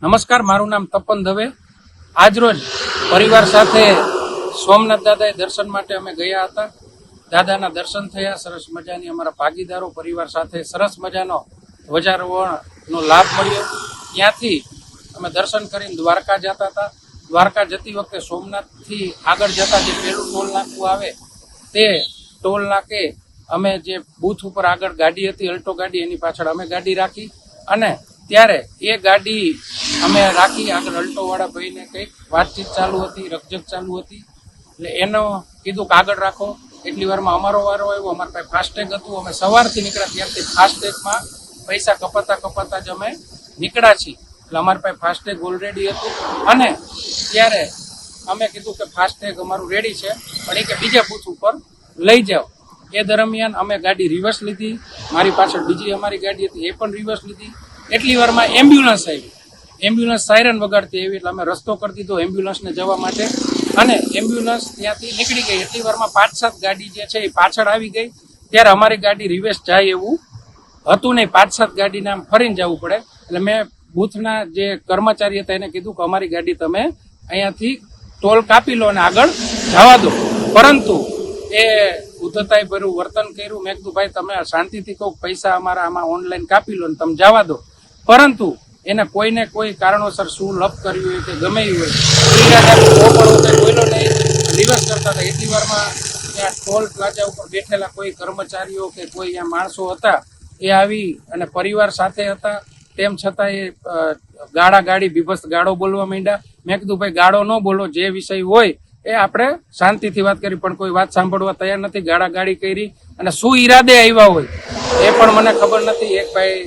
નમસ્કાર, મારું નામ તપન દવે। આજરોજ પરિવાર સાથે સોમનાથ દાદાએ દર્શન માટે અમે ગયા હતા। દાદાના દર્શન થયા, સરસ મજાની અમારા ભાગીદારો પરિવાર સાથે સરસ મજાનો ધ્વજારોહણનો લાભ મળ્યો। ત્યાંથી અમે દર્શન કરીને દ્વારકા જતા હતા। દ્વારકા જતી વખતે સોમનાથથી આગળ જતા જે પેલું ટોલ નાકું આવે તે ટોલ નાકે અમે જે બૂથ ઉપર આગળ ગાડી હતી અલ્ટો ગાડી, એની પાછળ અમે ગાડી રાખી અને ત્યારે એ ગાડી અમે રાખી આગળ અલ્ટોવાળા ભાઈને કંઈક વાતચીત ચાલુ હતી, રકઝક ચાલુ હતી, એટલે એનો કીધું કે આગળ રાખો। એટલી વારમાં અમારો વારો આવ્યો। અમારા પાસે ફાસ્ટેગ હતું। અમે સવારથી નીકળ્યા ત્યારથી ફાસ્ટેગમાં પૈસા કપાતા જ અમે નીકળ્યા છીએ, એટલે અમારી પાસે ફાસ્ટેગ ઓલરેડી હતું અને ત્યારે અમે કીધું કે ફાસ્ટેગ અમારું રેડી છે, પણ એ કે બીજા બૂથ ઉપર લઈ જાઓ। એ દરમિયાન અમે ગાડી રિવર્સ લીધી, મારી પાછળ બીજી અમારી ગાડી હતી એ પણ રિવર્સ લીધી। એટલી વારમાં એમ્બ્યુલન્સ આવી, એમ્બ્યુલન્સ સાયરન વગાડતી આવી, એટલે અમે રસ્તો કરી દીધો એમ્બ્યુલન્સને જવા માટે અને એમ્બ્યુલન્સ ત્યાંથી નીકળી ગઈ। એટલી વારમાં 5-7 ગાડી જે છે એ પાછળ આવી ગઈ, ત્યારે અમારી ગાડી રિવર્સ જાય એવું હતું નહીં, 5-7 ગાડીને આમ ફરીને જવું પડે। એટલે મેં બૂથના જે કર્મચારી હતા એને કીધું કે અમારી ગાડી તમે અહીંયાથી ટોલ કાપી લો અને આગળ જવા દો, પરંતુ એ ઉદ્ધતાઈ ભર્યું વર્તન કર્યું। મેં કીધું ભાઈ તમે શાંતિથી કહો, પૈસા અમારા આમાં ઓનલાઈન કાપી લો ને તમે જવા દો, પરંતુ એને કોઈને કોઈ કારણોસર શું લપ કર્યું હોય કે ગમે હોય બોલો નહીં, રિવર્સ કરતા હતા। એટલી વારમાં ત્યાં ટોલ પ્લાઝા ઉપર બેઠેલા કોઈ કર્મચારીઓ કે કોઈ અહીંયા માણસો હતા એ આવી અને પરિવાર સાથે હતા, તેમ છતાં એ ગાડી બીભત્સ ગાળો બોલવા માંડ્યા। મેં કીધું ભાઈ ગાળો ન બોલો, જે વિષય હોય એ આપણે શાંતિથી વાત કરી, પણ કોઈ વાત સાંભળવા તૈયાર નથી। ગાડી કરી અને શું ઈરાદે આવ્યા હોય એ પણ મને ખબર નથી। એક ભાઈ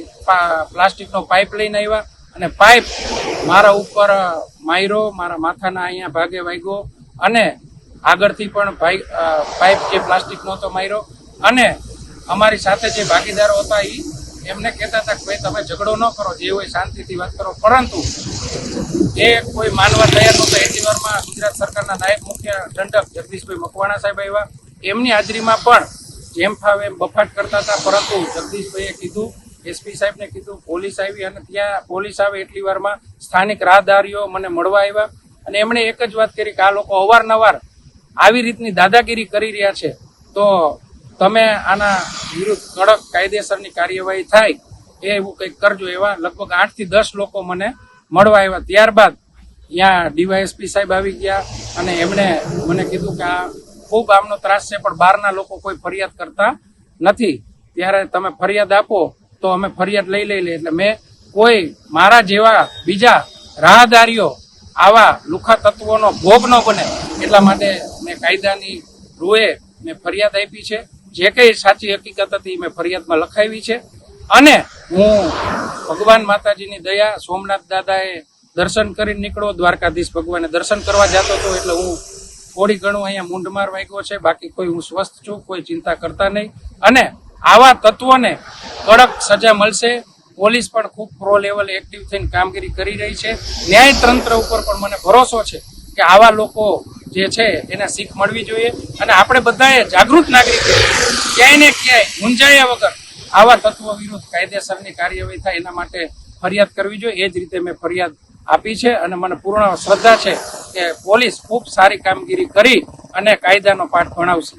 પ્લાસ્ટિકનો પાઇપ લઈને આવ્યા અને પાઇપ મારા ઉપર માર્યો, મારા માથાના અહીંયા ભાગે વાગ્યો અને આગળથી પણ પાઇપ જે પ્લાસ્ટિકનો હતો માર્યો અને અમારી સાથે જે ભાગીદારો હતા એમને કહેતા હતા કે ભાઈ તમે ઝઘડો ન કરો, જે હોય શાંતિથી વાત કરો, પરંતુ એ કોઈ માનવા તૈયાર નહોતા। એટલી વારમાં ગુજરાત સરકારના નાયબ મુખ્ય દંડક જગદીશભાઈ મકવાણા સાહેબ આવ્યા, એમની હાજરીમાં પણ જેમ ફાવે એમ બફાટ કરતા હતા, પરંતુ જગદીશભાઈએ કીધું, એસપી સાહેબને કીધું, પોલીસ આવી અને ત્યાં પોલીસ આવે એટલી વારમાં સ્થાનિક રાહદારીઓ મને મળવા આવ્યા અને એમણે એક જ વાત કરી કે આ લોકો અવારનવાર આવી રીતની દાદાગીરી કરી રહ્યા છે, તો તમે આના વિરુદ્ધ કડક કાયદેસરની કાર્યવાહી થાય એવું કંઈક કરજો। એવા લગભગ 8 થી 10 લોકો મને મળવા આવ્યા। ત્યારબાદ ત્યાં ડીવાયએસપી સાહેબ આવી ગયા અને એમણે મને કીધું કે આ ખૂબ આમનો ત્રાસ છે, પણ બહારના લોકો કોઈ ફરિયાદ કરતા નથી, ત્યારે તમે ફરિયાદ આપો તો અમે ફરિયાદ લઈ લઈએ। એટલે મેં કોઈ મારા જેવા બીજા રાહદારીઓ આવા લુખા તત્વોનો ભોગ ન બને એટલા માટે મેં કાયદાની રૂએ મેં ફરિયાદ આપી છે। જે કંઈ સાચી હકીકત હતી મેં ફરિયાદમાં લખાવી છે અને હું ભગવાન માતાજીની દયા, સોમનાથ દાદાએ દર્શન કરીને નીકળો, દ્વારકાધીશ ભગવાને દર્શન કરવા જતો હતો, એટલે હું થોડી ઘણું અહીંયા મૂંઢમાર વાગ્યો છે, બાકી કોઈ હું સ્વસ્થ છું, કોઈ ચિંતા કરતા નહીં અને આવા તત્વોને કડક સજા મળશે। પોલીસ પણ ખૂબ પ્રો લેવલ એક્ટિવ થઈને કામગીરી કરી રહી છે। ન્યાયતંત્ર ઉપર પણ મને ભરોસો છે કે આવા લોકો જે છે એને શીખ મળવી જોઈએ અને આપણે બધાએ જાગૃત નાગરિક ક્યાંય ને ક્યાંય મૂંઝાયા વગર આવા તત્વો વિરુદ્ધ કાયદેસરની કાર્યવાહી થાય એના માટે ફરિયાદ કરવી જોઈએ। એ જ રીતે મેં ફરિયાદ આપી છે અને મને પૂર્ણ શ્રદ્ધા છે કે પોલીસ ખૂબ સારી કામગીરી કરી અને કાયદાનો પાઠ ભણાવશે।